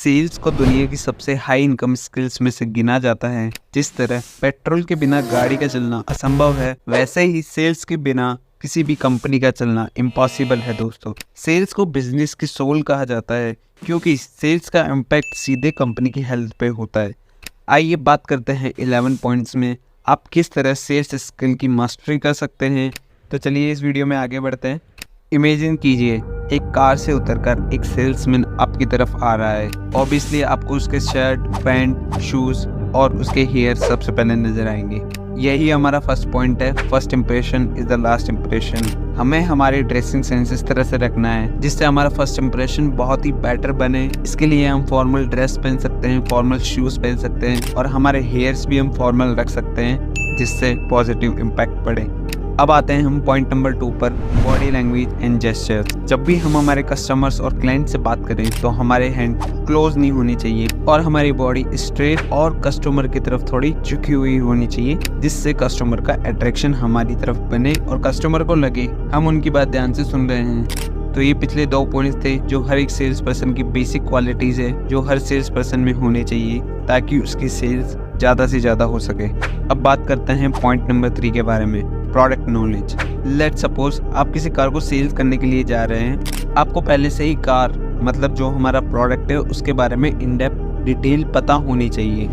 Sales को दुनिया की सबसे हाई इनकम स्किल्स में से गिना जाता है। जिस तरह पेट्रोल के बिना गाड़ी का चलना असंभव है, वैसे ही सेल्स के बिना किसी भी कंपनी का चलना इम्पॉसिबल है। दोस्तों, सेल्स को बिजनेस की सोल कहा जाता है क्योंकि सेल्स का इम्पैक्ट सीधे कंपनी की हेल्थ पे होता है। आइए बात करते हैं 11 पॉइंट्स में आप किस तरह सेल्स स्किल की मास्टरी कर सकते हैं। तो चलिए इस वीडियो में आगे बढ़ते हैं। इमेजिन कीजिए एक कार से उतरकर एक सेल्समैन आपकी तरफ आ रहा है। ऑब्वियसली आपको उसके शर्ट, पैंट, शूज और उसके हेयर सबसे पहले नजर आएंगे। यही हमारा फर्स्ट पॉइंट है, first impression is the last impression. हमें हमारी ड्रेसिंग सेंस इस तरह से रखना है जिससे हमारा फर्स्ट इंप्रेशन बहुत ही बेटर बने। इसके लिए हम फॉर्मल ड्रेस पहन सकते हैं, फॉर्मल शूज पहन सकते हैं और हमारे हेयर्स भी हम फॉर्मल रख सकते हैं जिससे पॉजिटिव इम्पैक्ट पड़े। अब आते हैं हम पॉइंट नंबर 2 पर, बॉडी लैंग्वेज एंड जेस्चर्स। जब भी हम हमारे कस्टमर्स और क्लाइंट से बात करें तो हमारे हैंड क्लोज नहीं होनी चाहिए और हमारी बॉडी स्ट्रेट और कस्टमर की तरफ थोड़ी झुकी हुई होनी चाहिए, जिससे कस्टमर का अट्रैक्शन हमारी तरफ बने और कस्टमर को लगे हम उनकी बात ध्यान से सुन रहे हैं। तो ये पिछले 2 पॉइंट्स थे जो हर एक सेल्स पर्सन की बेसिक क्वालिटीज है, जो हर सेल्स पर्सन में होने चाहिए ताकि उसकी सेल्स ज़्यादा से ज़्यादा हो सके। अब बात करते हैं पॉइंट नंबर 3 के बारे में, प्रोडक्ट नॉलेज। लेट्स सपोज आप किसी कार को सेल्स करने के लिए जा रहे हैं। आपको पहले से ही कार मतलब जो हमारा प्रोडक्ट है उसके बारे में इन डेप्थ डिटेल पता होनी चाहिए।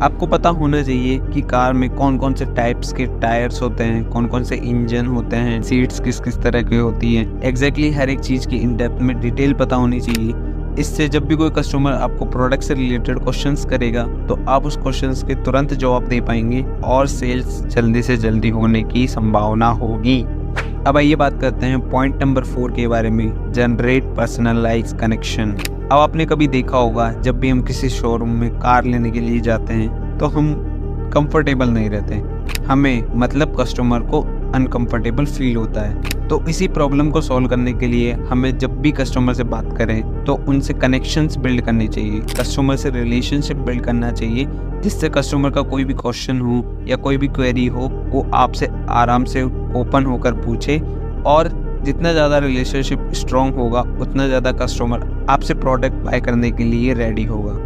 आपको पता होना चाहिए कि कार में कौन कौन से टाइप्स के टायर्स होते हैं, कौन कौन से इंजन होते हैं, सीट्स किस किस तरह की होती है। एग्जैक्टली हर एक चीज़ की इन डेप्थ में डिटेल पता होनी चाहिए। इससे जब भी कोई कस्टमर आपको प्रोडक्ट से रिलेटेड क्वेश्चंस करेगा तो आप उस क्वेश्चंस के तुरंत जवाब दे पाएंगे और सेल्स जल्दी से जल्दी होने की संभावना होगी। अब आइए बात करते हैं पॉइंट नंबर 4 के बारे में, जनरेट पर्सनलाइज कनेक्शन। अब आपने कभी देखा होगा जब भी हम किसी शोरूम में कार लेने के लिए जाते हैं तो हम कंफर्टेबल नहीं रहते, हमें मतलब कस्टमर को अनकंफर्टेबल फील होता है। तो इसी प्रॉब्लम को सॉल्व करने के लिए हमें जब भी कस्टमर से बात करें तो उनसे कनेक्शंस बिल्ड करनी चाहिए, कस्टमर से रिलेशनशिप बिल्ड करना चाहिए, जिससे कस्टमर का कोई भी क्वेश्चन हो या कोई भी क्वेरी हो वो आपसे आराम से ओपन होकर पूछे। और जितना ज़्यादा रिलेशनशिप स्ट्रॉन्ग होगा उतना ज़्यादा कस्टमर आपसे प्रोडक्ट बाय करने के लिए रेडी होगा।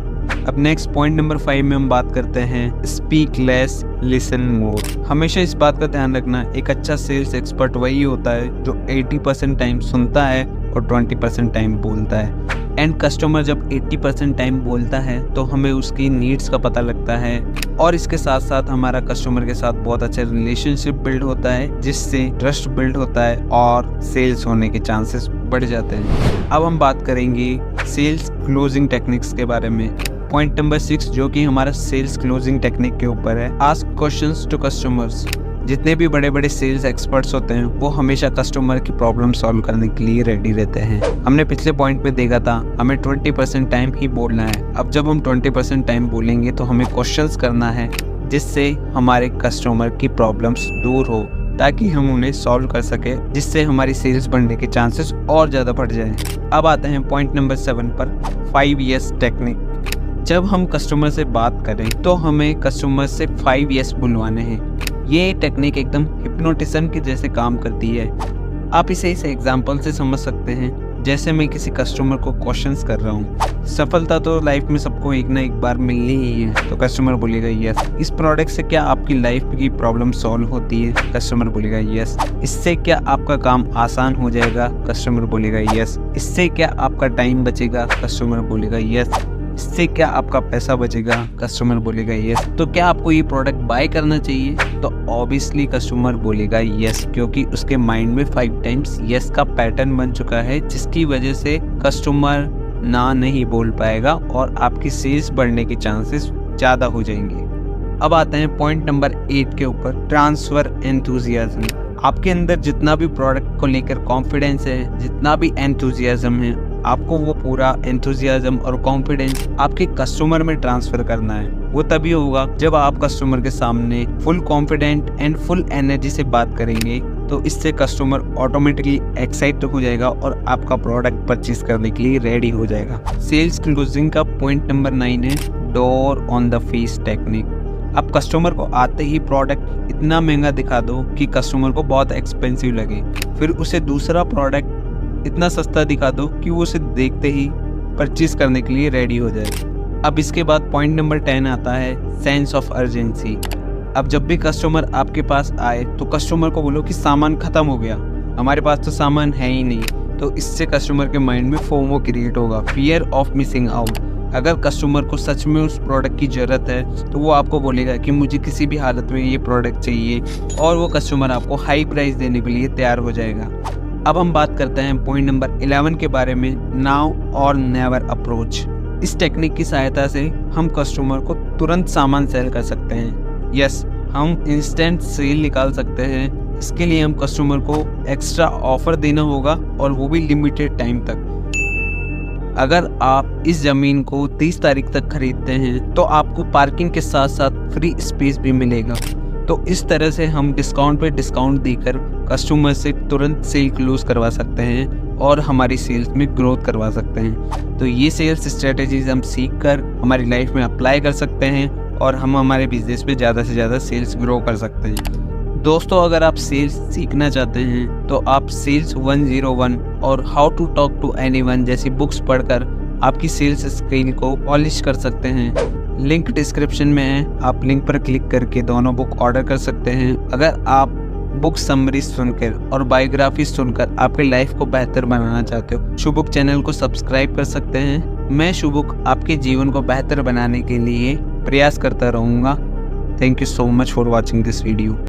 अब नेक्स्ट पॉइंट नंबर 5 में हम बात करते हैं, स्पीक लेस लिसन मोर। हमेशा इस बात का ध्यान रखना, एक अच्छा सेल्स एक्सपर्ट वही होता है जो 80% टाइम सुनता है और 20% टाइम बोलता है। एंड कस्टमर जब 80% टाइम बोलता है तो हमें उसकी नीड्स का पता लगता है और इसके साथ साथ हमारा कस्टमर के साथ बहुत अच्छा रिलेशनशिप बिल्ड होता है, जिससे ट्रस्ट बिल्ड होता है और सेल्स होने के चांसेस बढ़ जाते हैं। अब हम बात करेंगे सेल्स क्लोजिंग टेक्निक्स के बारे में। पॉइंट नंबर 6 जो कि हमारा सेल्स क्लोजिंग टेक्निक के ऊपर है, आस्क क्वेश्चंस टू कस्टमर्स। जितने भी बड़े बड़े सेल्स एक्सपर्ट्स होते हैं वो हमेशा कस्टमर की प्रॉब्लम सॉल्व करने के लिए रेडी रहते हैं। हमने पिछले पॉइंट में देखा था हमें 20% टाइम ही बोलना है। अब जब हम 20% टाइम बोलेंगे तो हमें क्वेश्चंस करना है जिससे हमारे कस्टमर की प्रॉब्लम्स दूर हो, ताकि हम उन्हें सॉल्व कर सके, जिससे हमारी सेल्स बढ़ने के चांसेस और ज़्यादा बढ़ जाएं। अब आते हैं पॉइंट नंबर 7 पर, 5 येस टेक्निक। जब हम कस्टमर से बात करें तो हमें कस्टमर से 5 येस बुलवाने हैं। ये टेक्निक एकदम हिप्नोटिज्म के जैसे काम करती है। आप इसे इस एग्जांपल से समझ सकते हैं, जैसे मैं किसी कस्टमर को क्वेश्चंस कर रहा हूँ। सफलता तो लाइफ में सबको एक ना एक बार मिलनी ही है, तो कस्टमर बोलेगा यस। इस प्रोडक्ट से क्या आपकी लाइफ की प्रॉब्लम सॉल्व होती है? कस्टमर बोलेगा यस। इससे क्या आपका काम आसान हो जाएगा? कस्टमर बोलेगा यस। इससे क्या आपका टाइम बचेगा? कस्टमर बोलेगा यस। इससे क्या आपका पैसा बचेगा? कस्टमर बोलेगा यस। तो क्या आपको ये प्रोडक्ट बाय करना चाहिए? तो ऑब्वियसली कस्टमर बोलेगा यस, क्योंकि उसके माइंड में 5 टाइम्स यस का पैटर्न बन चुका है, जिसकी वजह से कस्टमर ना नहीं बोल पाएगा और आपकी सेल्स बढ़ने के चांसेस ज़्यादा हो जाएंगे। अब आते हैं पॉइंट नंबर 8 के ऊपर, ट्रांसफर एंथुजियाज्म। आपके अंदर जितना भी प्रोडक्ट को लेकर कॉन्फिडेंस है, जितना भी एंथुजियाज्म है, आपको वो पूरा एंथुजियाज्म और कॉन्फिडेंस आपके कस्टमर में ट्रांसफर करना है। वो तभी होगा जब आप कस्टमर के सामने full confident and full energy से बात करेंगे, तो इससे कस्टमर ऑटोमेटिकली एक्साइट हो जाएगा और आपका प्रोडक्ट परचेज करने के लिए रेडी हो जाएगा। सेल्स क्लोजिंग का पॉइंट नंबर 9 है, door on the face technique. आप कस्टमर को आते ही प्रोडक्ट इतना महंगा दिखा दो कि कस्टमर को बहुत एक्सपेंसिव लगे, फिर उसे दूसरा प्रोडक्ट इतना सस्ता दिखा दो कि वो उसे देखते ही परचेज करने के लिए रेडी हो जाए। अब इसके बाद पॉइंट नंबर 10 आता है सेंस ऑफ अर्जेंसी। अब जब भी कस्टमर आपके पास आए तो कस्टमर को बोलो कि सामान ख़त्म हो गया, हमारे पास तो सामान है ही नहीं। तो इससे कस्टमर के माइंड में फोमो क्रिएट होगा, फियर ऑफ मिसिंग आउट। अगर कस्टमर को सच में उस प्रोडक्ट की ज़रूरत है तो वो आपको बोलेगा कि मुझे किसी भी हालत में ये प्रोडक्ट चाहिए, और वो कस्टमर आपको हाई प्राइस देने के लिए तैयार हो जाएगा। अब हम बात करते हैं पॉइंट नंबर 11 के बारे में, नाउ और नेवर अप्रोच। इस टेक्निक की सहायता से हम कस्टमर को तुरंत सामान सेल कर सकते हैं। यस, हम इंस्टेंट सेल निकाल सकते हैं। इसके लिए हम कस्टमर को एक्स्ट्रा ऑफर देना होगा, और वो भी लिमिटेड टाइम तक। अगर आप इस ज़मीन को 30 तारीख तक खरीदते हैं तो आपको पार्किंग के साथ साथ फ्री स्पेस भी मिलेगा। तो इस तरह से हम डिस्काउंट पे डिस्काउंट देकर कस्टमर से तुरंत सेल क्लोज करवा सकते हैं और हमारी सेल्स में ग्रोथ करवा सकते हैं। तो ये सेल्स स्ट्रेटजीज हम सीख कर हमारी लाइफ में अप्लाई कर सकते हैं, और हम हमारे बिजनेस में ज़्यादा से ज़्यादा सेल्स ग्रो कर सकते हैं। दोस्तों, अगर आप सेल्स सीखना चाहते हैं तो आप सेल्स 101 और how to talk to anyone जैसी बुक्स पढ़कर आपकी सेल्स स्किल को पॉलिश कर सकते हैं। लिंक डिस्क्रिप्शन में है, आप लिंक पर क्लिक करके दोनों बुक ऑर्डर कर सकते हैं। अगर आप बुक समरी सुनकर और बायोग्राफी सुनकर आपकी लाइफ को बेहतर बनाना चाहते हो, शुभुक चैनल को सब्सक्राइब कर सकते हैं। मैं शुभुक आपके जीवन को बेहतर बनाने के लिए प्रयास करता रहूँगा। Thank you so much for watching this video.